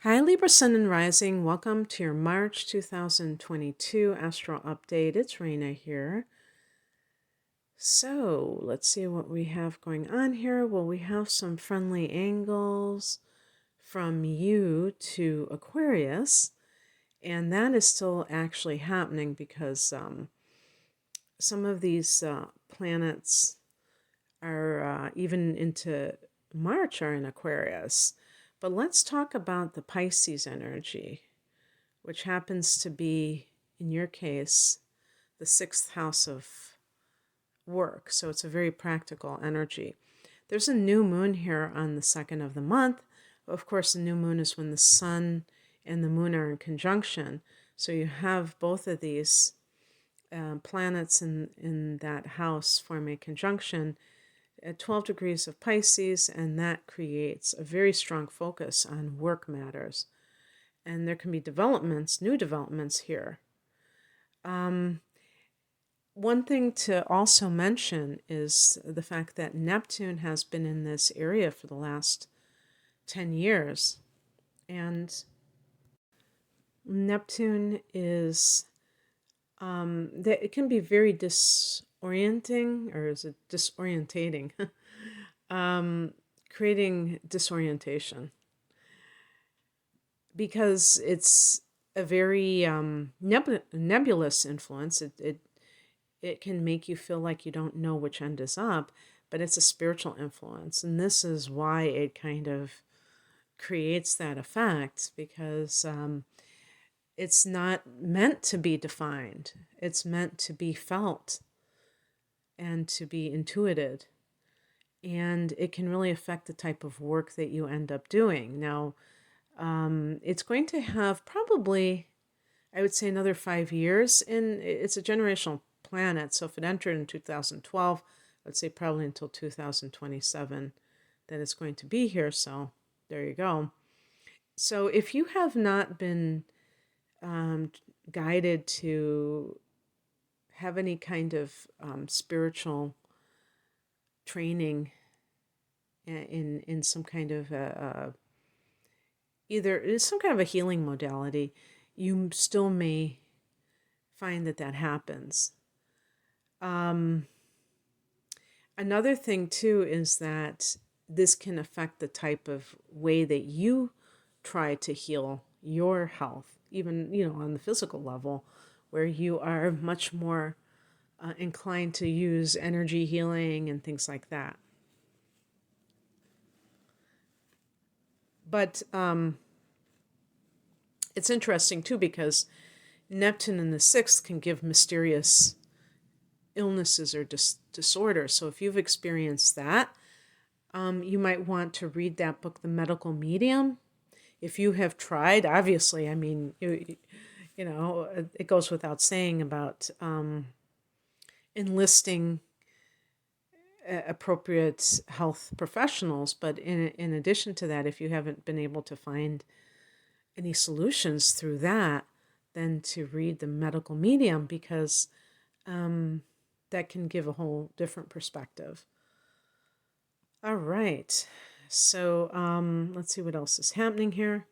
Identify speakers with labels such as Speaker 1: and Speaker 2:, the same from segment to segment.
Speaker 1: Hi, Libra Sun and Rising. Welcome to your March 2022 Astral Update. It's Raina here. So, let's see what we have going on here. Well, we have some friendly angles from you to Aquarius, and that is still actually happening because some of these planets are even into March are in Aquarius. But let's talk about the Pisces energy, which happens to be, in your case, the sixth house of work. So it's a very practical energy. There's a new moon here on the 2nd of the month. Of course, the new moon is when the sun and the moon are in conjunction. So you have both of these planets in that house form a conjunction at 12 degrees of Pisces, and that creates a very strong focus on work matters. And there can be developments, new developments here. One thing to also mention is the fact that Neptune has been in this area for the last 10 years. And Neptune is, it can be very disorienting, or is it disorientating? Creating disorientation. Because it's a very nebulous influence. It can make you feel like you don't know which end is up, but it's a spiritual influence. And this is why it kind of creates that effect, because it's not meant to be defined. It's meant to be felt and to be intuited. And it can really affect the type of work that you end up doing. Now, it's going to have probably, I would say, another 5 years. And it's a generational planet. So if it entered in 2012, I'd say probably until 2027 that it's going to be here. So there you go. So if you have not been guided to have any kind of spiritual training in some kind of either some kind of a healing modality, you still may find that happens. Another thing too is that this can affect the type of way that you try to heal your health, even, on the physical level, where you are much more inclined to use energy healing and things like that. But it's interesting too, because Neptune in the 6th can give mysterious illnesses or disorders. So if you've experienced that, you might want to read that book, The Medical Medium. If you have tried, obviously, I mean, it goes without saying about enlisting appropriate health professionals. But in addition to that, if you haven't been able to find any solutions through that, then to read The Medical Medium, because that can give a whole different perspective. All right. So let's see what else is happening here.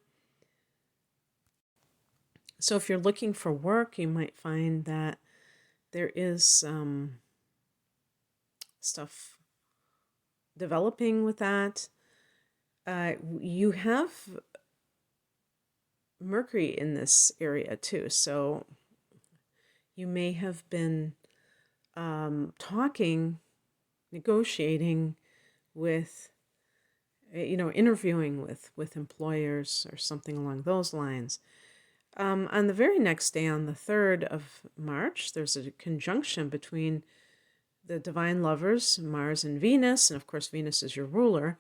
Speaker 1: So if you're looking for work, you might find that there is stuff developing with that. You have Mercury in this area too. So you may have been talking, negotiating with, interviewing with employers or something along those lines. On the very next day, on the 3rd of March, there's a conjunction between the divine lovers, Mars and Venus, and of course Venus is your ruler,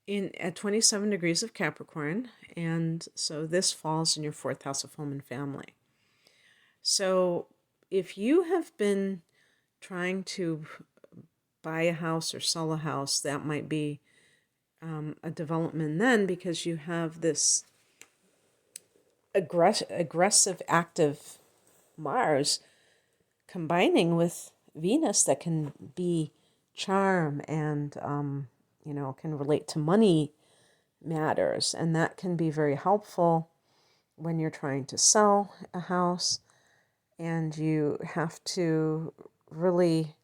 Speaker 1: at 27 degrees of Capricorn, and so this falls in your 4th house of home and family. So if you have been trying to buy a house or sell a house, that might be a development then, because you have this aggressive, active Mars combining with Venus that can be charm and, can relate to money matters, and that can be very helpful when you're trying to sell a house and you have to really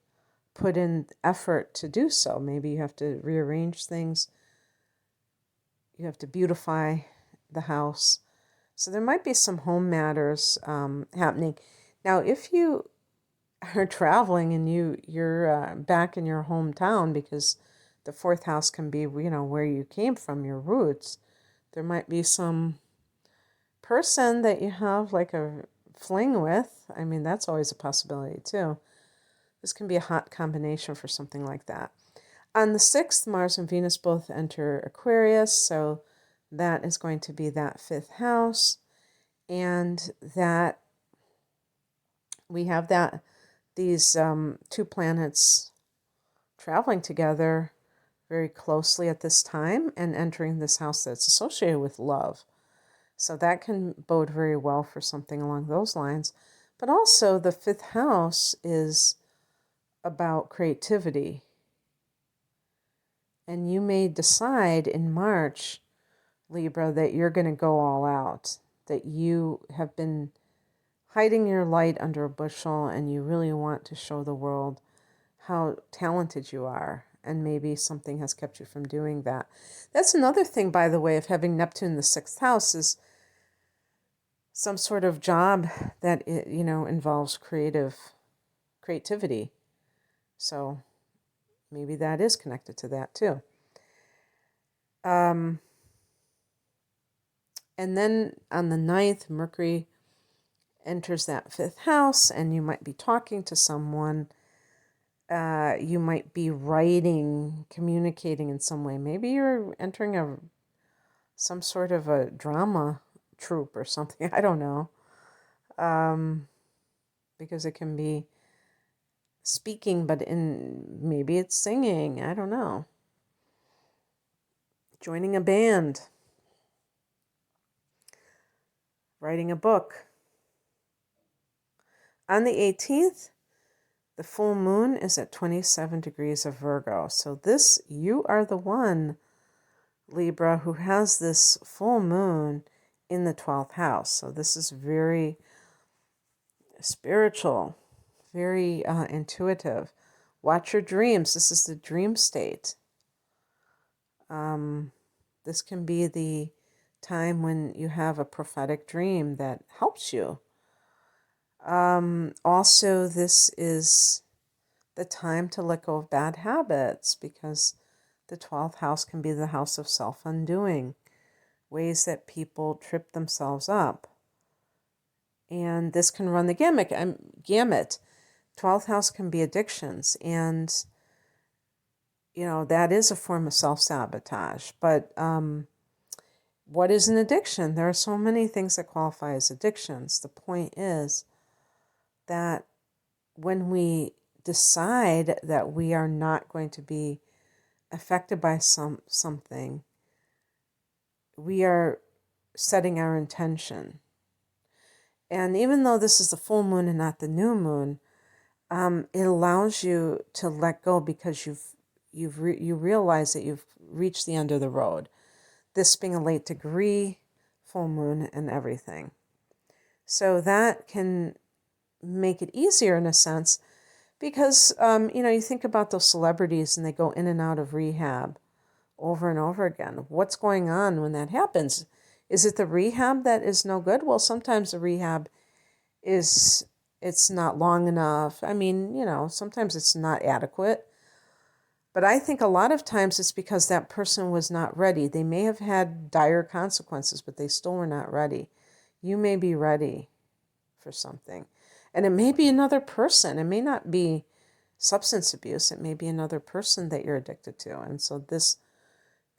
Speaker 1: put in effort to do so. Maybe you have to rearrange things, you have to beautify the house. So there might be some home matters happening. Now, if you are traveling and you're back in your hometown, because the fourth house can be, where you came from, your roots, there might be some person that you have like a fling with. I mean, that's always a possibility too. This can be a hot combination for something like that. On the 6th, Mars and Venus both enter Aquarius, so that is going to be that 5th house. And that we have these two planets traveling together very closely at this time and entering this house that's associated with love. So that can bode very well for something along those lines. But also the 5th house is about creativity. And you may decide in March, Libra, that you're going to go all out, that you have been hiding your light under a bushel and you really want to show the world how talented you are. And maybe something has kept you from doing that. That's another thing, by the way, of having Neptune in the 6th house is some sort of job that involves creativity. So maybe that is connected to that too. And then on the 9th, Mercury enters that 5th house, and you might be talking to someone. You might be writing, communicating in some way. Maybe you're entering some sort of a drama troupe or something. I don't know. Because it can be speaking, but maybe it's singing. I don't know. Joining a band. Writing a book. On the 18th, the full moon is at 27 degrees of Virgo. So you are the one, Libra, who has this full moon in the 12th house. So this is very spiritual, very intuitive. Watch your dreams. This is the dream state. This can be the time when you have a prophetic dream that helps you. Also, this is the time to let go of bad habits, because the 12th house can be the house of self-undoing, ways that people trip themselves up. And this can run the gamut. 12th house can be addictions, and that is a form of self-sabotage. But what is an addiction? There are so many things that qualify as addictions. The point is that when we decide that we are not going to be affected by something, we are setting our intention. And even though this is the full moon and not the new moon, it allows you to let go, because you realize that you've reached the end of the road. This being a late degree, full moon, and everything. So that can make it easier in a sense, because, you think about those celebrities and they go in and out of rehab over and over again. What's going on when that happens? Is it the rehab that is no good? Well, sometimes the rehab it's not long enough. I mean, sometimes it's not adequate. But I think a lot of times it's because that person was not ready. They may have had dire consequences, but they still were not ready. You may be ready for something. And it may be another person. It may not be substance abuse. It may be another person that you're addicted to. And so this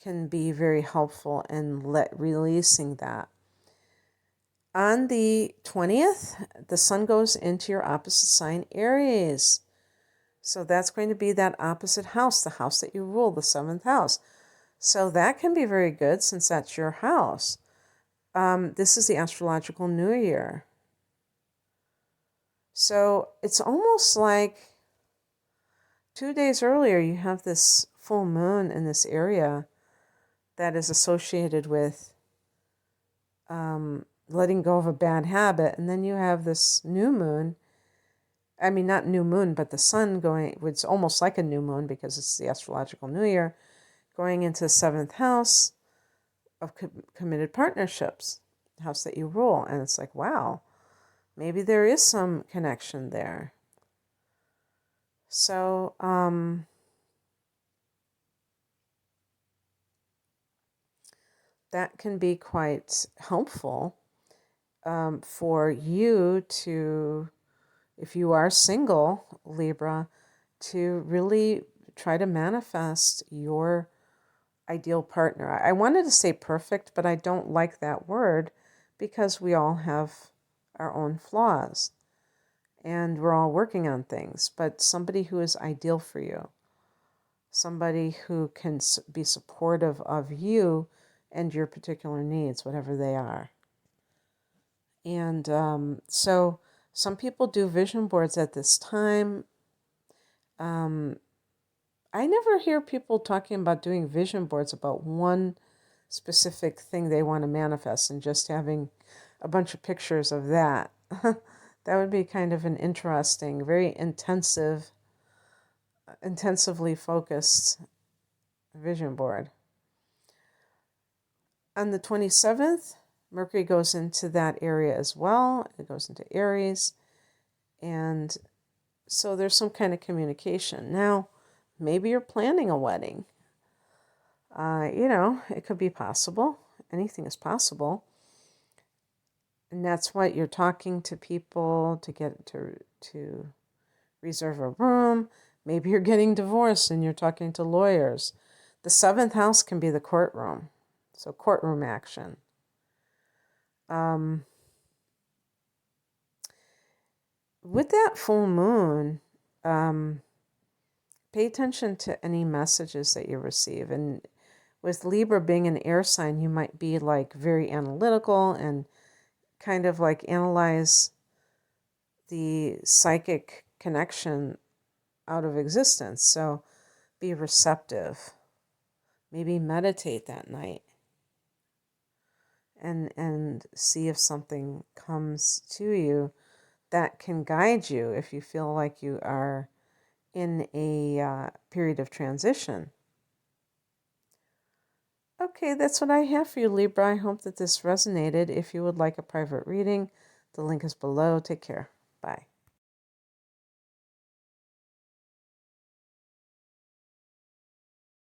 Speaker 1: can be very helpful in releasing that. On the 20th, the sun goes into your opposite sign, Aries. So that's going to be that opposite house, the house that you rule, the 7th house. So that can be very good, since that's your house. This is the astrological new year. So it's almost like 2 days earlier, you have this full moon in this area that is associated with letting go of a bad habit. And then you have this new moon. I mean, not new moon, but the sun going, it's almost like a new moon because it's the astrological new year, going into the 7th house of committed partnerships, house that you rule. And it's like, wow, maybe there is some connection there. So, that can be quite helpful for you to, if you are single, Libra, to really try to manifest your ideal partner. I wanted to say perfect, but I don't like that word because we all have our own flaws and we're all working on things. But somebody who is ideal for you, somebody who can be supportive of you and your particular needs, whatever they are. And so some people do vision boards at this time. I never hear people talking about doing vision boards about one specific thing they want to manifest and just having a bunch of pictures of that. That would be kind of an interesting, very intensively focused vision board. On the 27th, Mercury goes into that area as well. It goes into Aries. And so there's some kind of communication. Now, maybe you're planning a wedding. It could be possible. Anything is possible. And that's what you're talking to people to get to reserve a room. Maybe you're getting divorced and you're talking to lawyers. The 7th house can be the courtroom. So courtroom action. With that full moon, pay attention to any messages that you receive. And with Libra being an air sign, you might be like very analytical and kind of like analyze the psychic connection out of existence. So be receptive. Maybe meditate that night and see if something comes to you that can guide you if you feel like you are in a period of transition. Okay, that's what I have for you, Libra. I hope that this resonated. If you would like a private reading, the link is below. Take care. Bye.